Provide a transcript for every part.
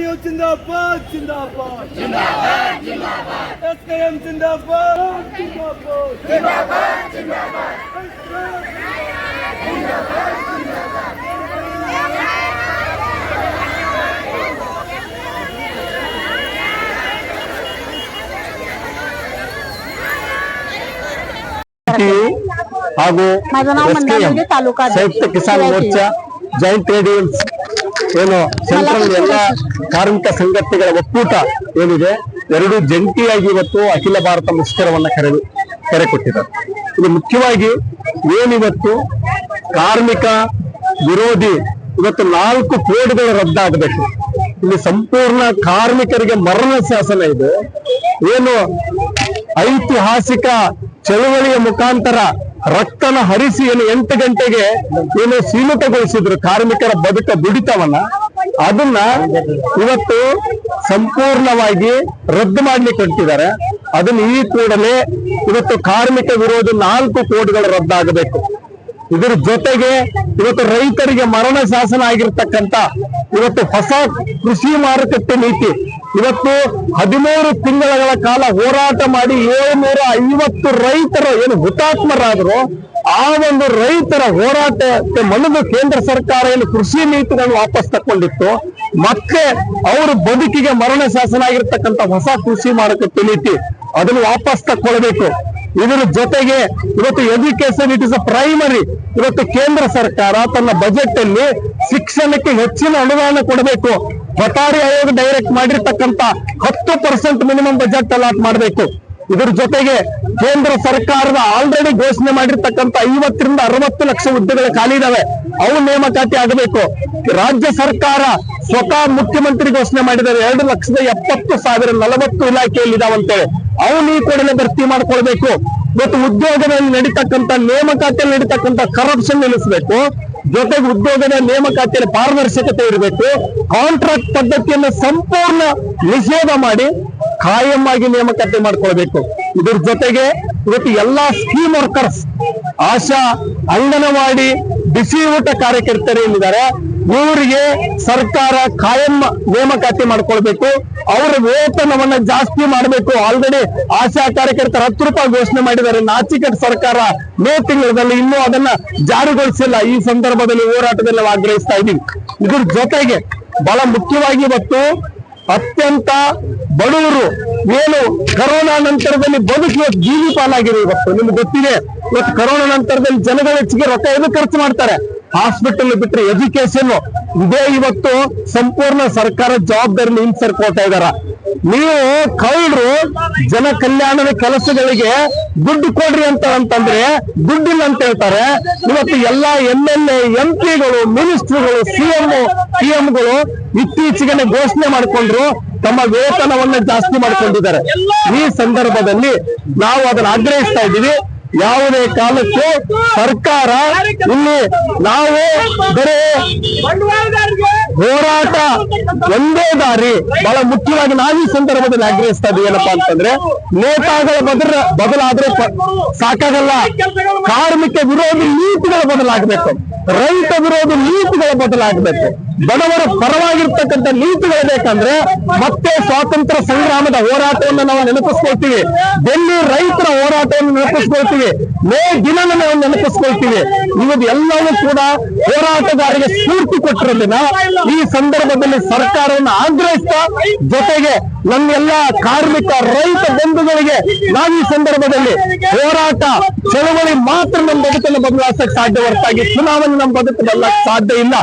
SKU जिंदाबाद जिंदाबाद जिंदाबाद जिंदाबाद SKM जिंदाबाद जिंदाबाद जिंदाबाद जिंदाबाद ಹಾಗೂ Samyukta Kisan Morcha joint trade unions ಏನು ಸೆಂಟ್ರಲ್ ಎಲ್ಲ ಕಾರ್ಮಿಕ ಸಂಘಟನೆಗಳ ಒಕ್ಕೂಟ ಏನಿದೆ ಎರಡು ಜಂಟಿಯಾಗಿ ಇವತ್ತು ಅಖಿಲ ಭಾರತ ಮುಷ್ಕರವನ್ನ ಕರೆ ಕೊಟ್ಟಿದ್ದಾರೆ. ಇದು ಮುಖ್ಯವಾಗಿ ಏನಿವತ್ತು ಕಾರ್ಮಿಕ ವಿರೋಧಿ ಇವತ್ತು 4 ಕೋಡ್ಗಳು ರದ್ದಾಗಬೇಕು. ಇಲ್ಲಿ ಸಂಪೂರ್ಣ ಕಾರ್ಮಿಕರಿಗೆ ಮರಣ ಶಾಸನ ಇದೆ. ಏನು ಐತಿಹಾಸಿಕ ಚಳವಳಿಯ ಮುಖಾಂತರ ರಕ್ತನ ಹರಿಸಿ ಏನು 8 ಗಂಟೆಗೆ ಏನು ಸೀಮಿತಗೊಳಿಸಿದ್ರು ಕಾರ್ಮಿಕರ ದುಡಿತವನ್ನ, ಅದನ್ನ ಇವತ್ತು ಸಂಪೂರ್ಣವಾಗಿ ರದ್ದು ಮಾಡ್ಲಿಕ್ಕೆ ಹೊರಟಿದ್ದಾರೆ. ಅದನ್ನ ಈ ಕೂಡಲೇ ಇವತ್ತು ಕಾರ್ಮಿಕ ವಿರೋಧಿ 4 ಕೋಡ್ಗಳು ರದ್ದಾಗಬೇಕು. ಇದರ ಜೊತೆಗೆ ಇವತ್ತು ರೈತರಿಗೆ ಮರಣ ಶಾಸನ ಆಗಿರ್ತಕ್ಕಂಥ ಇವತ್ತು ಹೊಸ ಕೃಷಿ ಮಾರುಕಟ್ಟೆ ನೀತಿ, ಇವತ್ತು 13 ತಿಂಗಳ ಕಾಲ ಹೋರಾಟ ಮಾಡಿ 750 ರೈತರು ಏನು ಹುತಾತ್ಮರಾದ್ರು, ಆ ಒಂದು ರೈತರ ಹೋರಾಟಕ್ಕೆ ಮಣಿದು ಕೇಂದ್ರ ಸರ್ಕಾರ ಏನು ಕೃಷಿ ನೀತಿಗಳನ್ನು ವಾಪಸ್ ತಕೊಂಡಿತ್ತು, ಮತ್ತೆ ಅವರು ಬದುಕಿಗೆ ಮರಣ ಶಾಸನ ಆಗಿರ್ತಕ್ಕಂಥ ಹೊಸ ಕೃಷಿ ಮಾರುಕಟ್ಟೆ ನೀತಿ ಅದನ್ನು ವಾಪಸ್ ತಕ್ಕೊಳ್ಬೇಕು. ಇದರ ಜೊತೆಗೆ ಇವತ್ತು education it is a primary. ಇವತ್ತು ಕೇಂದ್ರ ಸರ್ಕಾರ ತನ್ನ ಬಜೆಟ್ ಅಲ್ಲಿ ಶಿಕ್ಷಣಕ್ಕೆ ಹೆಚ್ಚಿನ ಅನುದಾನ ಕೊಡಬೇಕು. ಕೊಠಾರಿ ಆಯೋಗ ಡೈರೆಕ್ಟ್ ಮಾಡಿರ್ತಕ್ಕಂಥ 10% ಮಿನಿಮಮ್ ಬಜೆಟ್ ಅಲಾಟ್ ಮಾಡಬೇಕು. ಇದ್ರ ಜೊತೆಗೆ ಕೇಂದ್ರ ಸರ್ಕಾರದ ಆಲ್ರೆಡಿ ಘೋಷಣೆ ಮಾಡಿರ್ತಕ್ಕಂಥ 50 ರಿಂದ 60 ಲಕ್ಷ ಹುದ್ದೆಗಳು ಖಾಲಿ ಇದಾವೆ, ಅವು ನೇಮಕಾತಿ ಆಗಬೇಕು. ರಾಜ್ಯ ಸರ್ಕಾರ ಸ್ವತಃ ಮುಖ್ಯಮಂತ್ರಿ ಘೋಷಣೆ ಮಾಡಿದ್ದಾರೆ 2,70,000 40 ಇಲಾಖೆಯಲ್ಲಿ ಇದಾವಂತೇಳಿ, ಅವನು ಈ ಕೂಡಲೇ ಭರ್ತಿ ಮಾಡ್ಕೊಳ್ಬೇಕು. ಇವತ್ತು ಉದ್ಯೋಗದಲ್ಲಿ ನಡೀತಕ್ಕಂಥ ನೇಮಕಾತಿಯಲ್ಲಿ ನಡೀತಕ್ಕಂಥ ಕರಪ್ಷನ್ ನಿಲ್ಲಿಸಬೇಕು. ಜೊತೆಗೆ ಉದ್ಯೋಗದ ನೇಮಕಾತಿಯಲ್ಲಿ ಪಾರದರ್ಶಕತೆ ಇರಬೇಕು. ಕಾಂಟ್ರಾಕ್ಟ್ ಪದ್ಧತಿಯನ್ನು ಸಂಪೂರ್ಣ ನಿಷೇಧ ಮಾಡಿ ಕಾಯಂ ಆಗಿ ನೇಮಕಾತಿ ಮಾಡ್ಕೊಳ್ಬೇಕು. ಇದ್ರ ಜೊತೆಗೆ ಇವತ್ತು ಎಲ್ಲಾ ಸ್ಕೀಮ್ ವರ್ಕರ್ಸ್, ಆಶಾ, ಅಂಗನವಾಡಿ, ಬಿಸಿ ಊಟ ಕಾರ್ಯಕರ್ತರು ಏನಿದ್ದಾರೆ ಇವರಿಗೆ ಸರ್ಕಾರ ಕಾಯಂ ನೇಮಕಾತಿ ಮಾಡ್ಕೊಳ್ಬೇಕು. ಅವರ ವೇತನವನ್ನ ಜಾಸ್ತಿ ಮಾಡಬೇಕು. ಆಲ್ರೆಡಿ ಆಶಾ ಕಾರ್ಯಕರ್ತರ 10 ರೂಪಾಯಿ ಘೋಷಣೆ ಮಾಡಿದ್ದಾರೆ. ನಾಚಿಕೆಟ್ ಸರ್ಕಾರ ಮೇ ತಿಂಗಳಲ್ಲಿ ಇನ್ನೂ ಅದನ್ನ ಜಾರಿಗೊಳಿಸಿಲ್ಲ. ಈ ಸಂದರ್ಭದಲ್ಲಿ ಹೋರಾಟದಲ್ಲಿ ನಾವು ಆಗ್ರಹಿಸ್ತಾ ಇದ್ದೀವಿ. ಇದ್ರ ಜೊತೆಗೆ ಬಹಳ ಮುಖ್ಯವಾಗಿ ಇವತ್ತು ಅತ್ಯಂತ ಬಡವರು ಏನು ಕರೋನಾ ನಂತರದಲ್ಲಿ ಬದುಕಿ ಜೀವಿ ಪಾಲಾಗಿದೆ. ಇವತ್ತು ನಿಮ್ಗೆ ಗೊತ್ತಿದೆ, ಇವತ್ತು ಕರೋನಾ ನಂತರದಲ್ಲಿ ಜನಗಳ ಹೆಚ್ಚಿಗೆ ರೊಕ್ಕ ಎದು ಖರ್ಚು ಮಾಡ್ತಾರೆ. ಹಾಸ್ಪಿಟಲ್ ಬಿಟ್ಟರೆ ಎಜುಕೇಶನ್ ಇದೇ ಇವತ್ತು ಸಂಪೂರ್ಣ ಸರ್ಕಾರ ಜವಾಬ್ದಾರಿ ಹಿಂಸರ್ಕೊಳ್ತಾ ಇದಾರ. ನೀವು ಕಳ್ಳರು ಜನ ಕಲ್ಯಾಣದ ಕೆಲಸಗಳಿಗೆ ದುಡ್ಡು ಕೊಡ್ರಿ ಅಂತಂದ್ರೆ ದುಡ್ಡಿಲ್ಲ ಅಂತ ಹೇಳ್ತಾರೆ. ಇವತ್ತು ಎಲ್ಲಾ MLA, MP ಗಳು, ಮಿನಿಸ್ಟರ್ಗಳು, CMಗಳು ಇತ್ತೀಚೆಗೆ ಘೋಷಣೆ ಮಾಡಿಕೊಂಡ್ರು ತಮ್ಮ ವೇತನವನ್ನ ಜಾಸ್ತಿ ಮಾಡ್ಕೊಂಡಿದ್ದಾರೆ. ಈ ಸಂದರ್ಭದಲ್ಲಿ ನಾವು ಅದನ್ನ ಆಗ್ರಹಿಸ್ತಾ ಇದ್ದೀವಿ. ಯಾವುದೇ ಕಾಲಕ್ಕೂ ಸರ್ಕಾರ ಇಲ್ಲಿ ನಾವು ಬರೀ ಹೋರಾಟ ಒಂದೇ ದಾರಿ. ಬಹಳ ಮುಖ್ಯವಾಗಿ ನಾವು ಈ ಸಂದರ್ಭದಲ್ಲಿ ಆಗ್ರಹಿಸ್ತಾ ಇದ್ದೀವಿ ಏನಪ್ಪಾ ಅಂತಂದ್ರೆ, ನೇತಾಗಳ ಬದಲಾದ್ರೆ ಸಾಕಾಗಲ್ಲ. ಕಾರ್ಮಿಕ ವಿರೋಧಿ ನೀತಿಗಳ ಬದಲಾಗಬೇಕು, ರೈತ ವಿರೋಧಿ ನೀತಿಗಳ ಬದಲಾಗಬೇಕು, ಬಡವರ ಪರವಾಗಿರ್ತಕ್ಕಂಥ ನೀತಿಗಳು ಬೇಕಂದ್ರೆ ಮತ್ತೆ ಸ್ವಾತಂತ್ರ್ಯ ಸಂಗ್ರಾಮದ ಹೋರಾಟವನ್ನು ನಾವು ನೆನಪಿಸ್ಕೊಳ್ತೀವಿ. ಡೆಲ್ಲಿ ರೈತರ ಹೋರಾಟವನ್ನು ನೆನಪಿಸ್ಕೊಳ್ತೀವಿ. ಮೇ ದಿನನ ನಾವು ನೆನಪಿಸ್ಕೊಳ್ತೀವಿ. ಇವತ್ತು ಎಲ್ಲವೂ ಕೂಡ ಹೋರಾಟಗಾರರಿಗೆ ಸ್ಫೂರ್ತಿ ಕೊಟ್ಟಿರೋದಿನ ಈ ಸಂದರ್ಭದಲ್ಲಿ ಸರ್ಕಾರವನ್ನು ಆಗ್ರಹಿಸ್ತಾ, ಜೊತೆಗೆ ನಮ್ಮೆಲ್ಲ ಕಾರ್ಮಿಕ ರೈತ ಬಂಧುಗಳಿಗೆ ನಾವು ಈ ಸಂದರ್ಭದಲ್ಲಿ ಹೋರಾಟ ಚಳವಳಿ ಮಾತ್ರ ನಮ್ಮ ಬದುಕನ್ನು ಬದಲಾಯಿಸಕ್ಕೆ ಸಾಧ್ಯ, ಹೊರತಾಗಿ ಚುನಾವಣೆ ನಮ್ಮ ಬದುಕು ಬದಲಾಯಿಸಕ್ಕೆ ಸಾಧ್ಯ ಇಲ್ಲ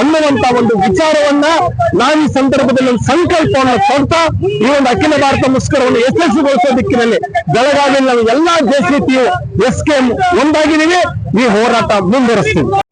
ಅನ್ನುವಂತ ಒಂದು ವಿಚಾರವನ್ನ ನಾವು ಈ ಸಂದರ್ಭದಲ್ಲಿ ಒಂದು ಸಂಕಲ್ಪವನ್ನು ಕೊಡ್ತಾ ಈ ಒಂದು ಅಖಿಲ ಭಾರತ ಮುಷ್ಕರವನ್ನು ಯಶಸ್ವಿಗೊಳಿಸೋ ದಿಕ್ಕಿನಲ್ಲಿ ಬೆಳಗಾವಿಯಲ್ಲಿ ನಾವು ಎಲ್ಲಾ JCTU SKM ಒಂದಾಗಿದ್ದೀವಿ. ಈ ಹೋರಾಟ ಮುಂದುವರಿಸ್ತೀವಿ.